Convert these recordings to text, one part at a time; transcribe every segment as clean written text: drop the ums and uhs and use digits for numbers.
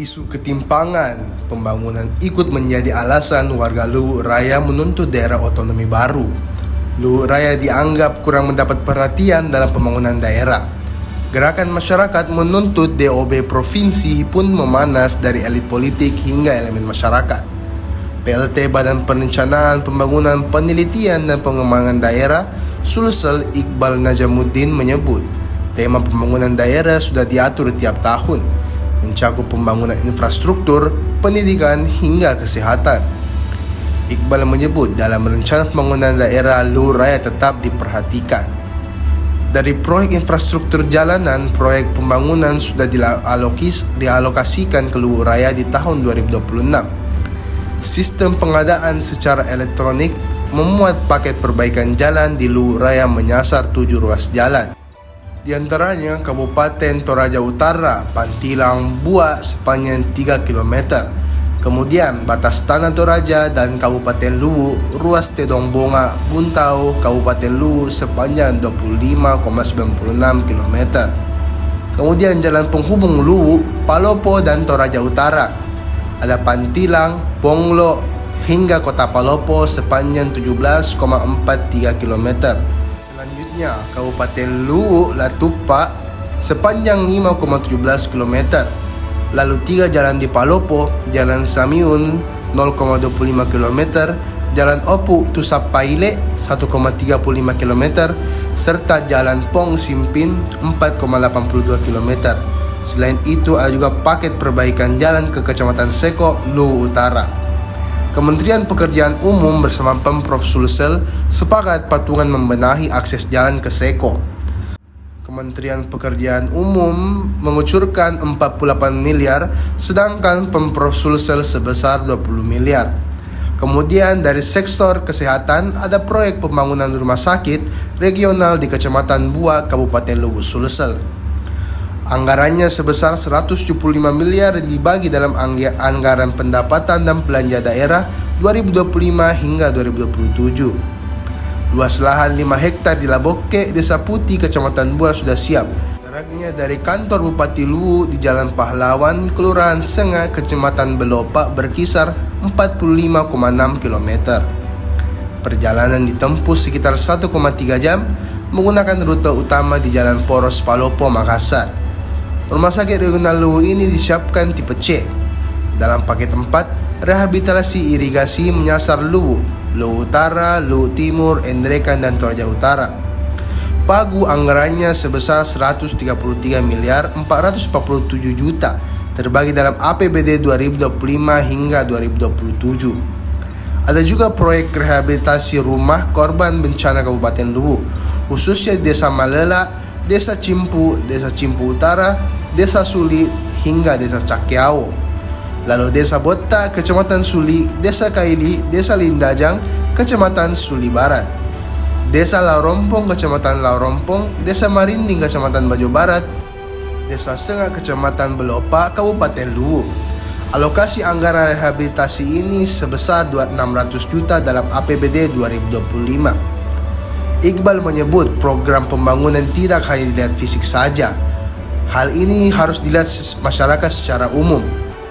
Isu ketimpangan pembangunan ikut menjadi alasan warga Luwu Raya menuntut daerah otonomi baru. Luwu Raya dianggap kurang mendapat perhatian dalam pembangunan daerah. Gerakan masyarakat menuntut DOB provinsi pun memanas dari elit politik hingga elemen masyarakat. PLT Badan Perencanaan Pembangunan Penelitian dan Pengembangan Daerah Sulsel Iqbal Najamuddin menyebut tema pembangunan daerah sudah diatur tiap tahun, mencakup pembangunan infrastruktur, pendidikan, hingga kesehatan. Iqbal menyebut dalam rencana pembangunan daerah Luwu Raya tetap diperhatikan. Dari proyek infrastruktur jalanan, proyek pembangunan sudah dialokasikan ke Luwu Raya di tahun 2026. Sistem pengadaan secara elektronik memuat paket perbaikan jalan di Luwu Raya menyasar 7 ruas jalan. Di antaranya Kabupaten Toraja Utara, Pantilang, Bua sepanjang 3 km. Kemudian batas Tanah Toraja dan Kabupaten Luwu, ruas Tedong Bonga, Buntau, Kabupaten Luwu sepanjang 25,96 km. Kemudian jalan penghubung Luwu, Palopo dan Toraja Utara. Ada Pantilang, Bonglo hingga Kota Palopo sepanjang 17,43 km. Selanjutnya, Kabupaten Luwu Latupa sepanjang 5,17 km. Lalu 3 jalan di Palopo, Jalan Samiun 0,25 km, Jalan Opu Tusapaile 1,35 km, serta Jalan Pong Simpin 4,82 km. Selain itu ada juga paket perbaikan jalan ke Kecamatan Seko, Luwu Utara. Kementerian Pekerjaan Umum bersama Pemprov Sulsel sepakat patungan membenahi akses jalan ke Seko. Kementerian Pekerjaan Umum mengucurkan 48 miliar, sedangkan Pemprov Sulsel sebesar 20 miliar. Kemudian dari sektor kesehatan ada proyek pembangunan rumah sakit regional di Kecamatan Bua, Kabupaten Luwu Sulsel. Anggarannya sebesar 175 miliar dan dibagi dalam anggaran pendapatan dan belanja daerah 2025 hingga 2027. Luas lahan 5 hektar di Laboke, Desa Putih, Kecamatan Bua sudah siap. Jaraknya dari kantor Bupati Luwu di Jalan Pahlawan, Kelurahan Senga, Kecamatan Belopak berkisar 45,6 km. Perjalanan ditempuh sekitar 1,3 jam menggunakan rute utama di Jalan Poros Palopo, Makassar. Rumah sakit regional Luwu ini disiapkan tipe C. Dalam paket 4, rehabilitasi irigasi menyasar Luwu, Luwu Utara, Luwu Timur, Endrekan, dan Toraja Utara. Pagu anggarannya sebesar 133 miliar 447 juta, terbagi dalam APBD 2025 hingga 2027. Ada juga proyek rehabilitasi rumah korban bencana Kabupaten Luwu, khususnya di Desa Malela, Desa Cimpu, Desa Cimpu Utara, Desa Suli, hingga Desa Cakyao. Lalu Desa Botta, Kecamatan Suli, Desa Kaili, Desa Lindajang, Kecamatan Suli Barat, Desa Laurompong, Kecamatan Laurompong, Desa Marinding, Kecamatan Bajo Barat, Desa Senga, Kecamatan Belopa, Kabupaten Luwu. Alokasi anggaran rehabilitasi ini sebesar 600 juta dalam APBD 2025. Iqbal menyebut program pembangunan tidak hanya dilihat fisik saja. Hal ini harus dilihat masyarakat secara umum.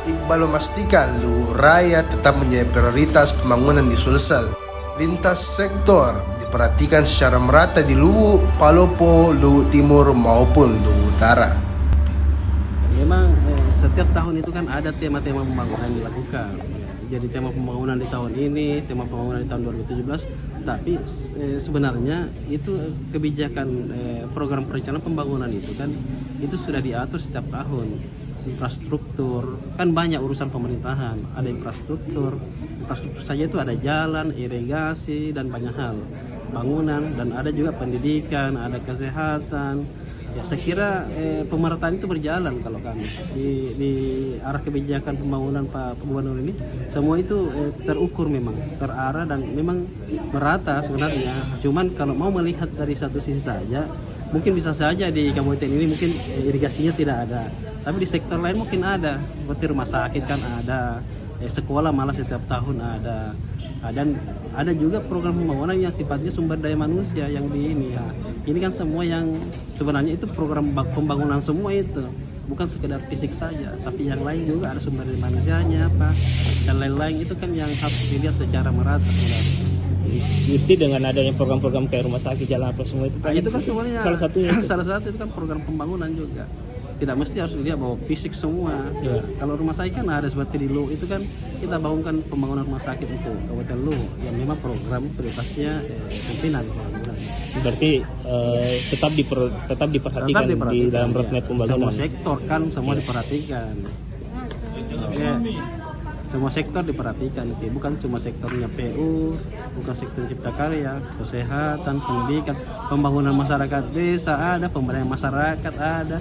Iqbal memastikan Luwu Raya tetap menjadi prioritas pembangunan di Sulsel. Lintas sektor diperhatikan secara merata di Luwu, Palopo, Luwu Timur maupun Luwu Utara. Memang setiap tahun itu kan ada tema-tema pembangunan yang dilakukan. Jadi tema pembangunan di tahun ini, tema pembangunan di tahun 2017, tapi sebenarnya itu kebijakan program perencanaan pembangunan itu kan itu sudah diatur setiap tahun. Infrastruktur, kan banyak urusan pemerintahan, ada infrastruktur saja itu ada jalan, irigasi, dan banyak hal, bangunan, dan ada juga pendidikan, ada kesehatan. Ya, saya kira pemerataan itu berjalan kalau kami di arah kebijakan pembangunan Pak Gubernur ini, semua itu terukur, memang terarah dan memang merata sebenarnya. Cuman kalau mau melihat dari satu sisi saja, mungkin bisa saja di kabupaten ini mungkin irigasinya tidak ada, tapi di sektor lain mungkin ada, seperti rumah sakit kan ada, sekolah malah setiap tahun ada. Dan ada juga program pembangunan yang sifatnya sumber daya manusia yang di ini ya. Ini kan semua yang sebenarnya itu program pembangunan semua itu. bukan sekedar fisik saja, tapi yang lain juga ada sumber daya manusianya apa dan lain-lain, itu kan yang harus dilihat secara merata sebenarnya. Bukti dengan adanya program-program kayak rumah sakit, jalan apa semua itu Nah, itu kan semuanya salah satunya itu. salah satu itu kan program pembangunan juga. Tidak mesti harus dilihat bahwa fisik semua. Ya. Kalau rumah sakit kan ada seperti di Lu itu kan kita bangunkan pembangunan rumah sakit untuk Kabupaten Lu yang memang program prioritasnya pimpinan pembangunan. Berarti tetap diperhatikan di dalam roadmap pembangunan. Semua sektor kan semua diperhatikan. Ya. Semua sektor diperhatikan, bukan cuma sektornya PU, bukan sektor cipta karya, kesehatan, pendidikan, pembangunan masyarakat desa ada, pemberdayaan masyarakat ada,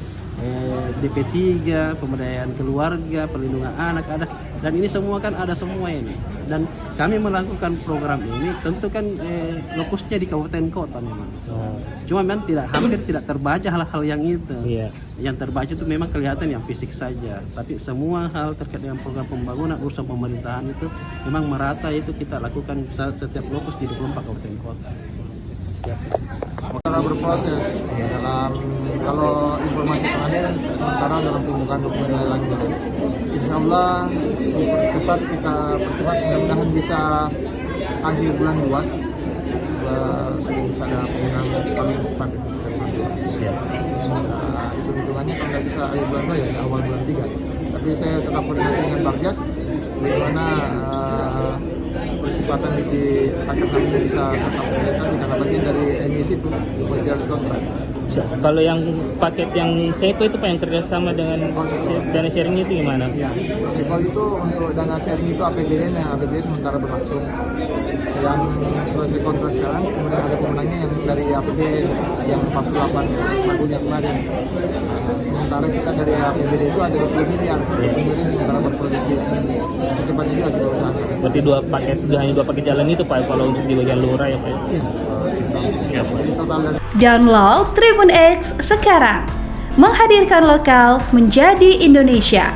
DP3, pemberdayaan keluarga, perlindungan anak ada, dan ini semua kan ada semua ini. Dan kami melakukan program ini tentu kan lokusnya di kabupaten kota memang. Cuma memang hampir tidak terbaca hal-hal yang itu. Iya. Yang terbaca itu memang kelihatan yang fisik saja, tapi semua hal terkait dengan program pembangunan urusan pemerintahan itu memang merata, itu kita lakukan setiap lokus di 24 kabupaten kota. Secara berproses dalam, kalau informasi terakhir sementara dalam pembukaan dokumen lelang ini, insya Allah dipercepat, kita percepat, mudah-mudahan bisa akhir bulan 2 sudah bisa ada penggunaan paling cepat itu sudah bulan 2. Hitung-hitungannya kalau nggak bisa akhir bulan 2 ya di awal bulan 3. Tapi saya tetap koordinasi dengan Barjas bagaimana percepatan di akan kami bisa tetap realisasi karena bagian dari emisi itu materials kontrak. Kalau yang paket yang SEPO itu Pak, yang kerjasama dengan dana sharing itu gimana? Ya, SEPO itu untuk dana sharing itu APBD, yang APBD sementara berlangsung. Yang selesai kontrak sekarang, kemudian ada pemenangnya yang dari APBD yang 48 lagunya kemarin. Sementara kita dari APBD itu ada 20 miliar, kemudian sementara berproduksi secepatnya juga kita usahakan. Berarti hanya dua paket jalan itu Pak, kalau untuk di bagian lurah ya Pak? Iya. Jadi total dari Download Tribun X sekarang, menghadirkan lokal menjadi Indonesia.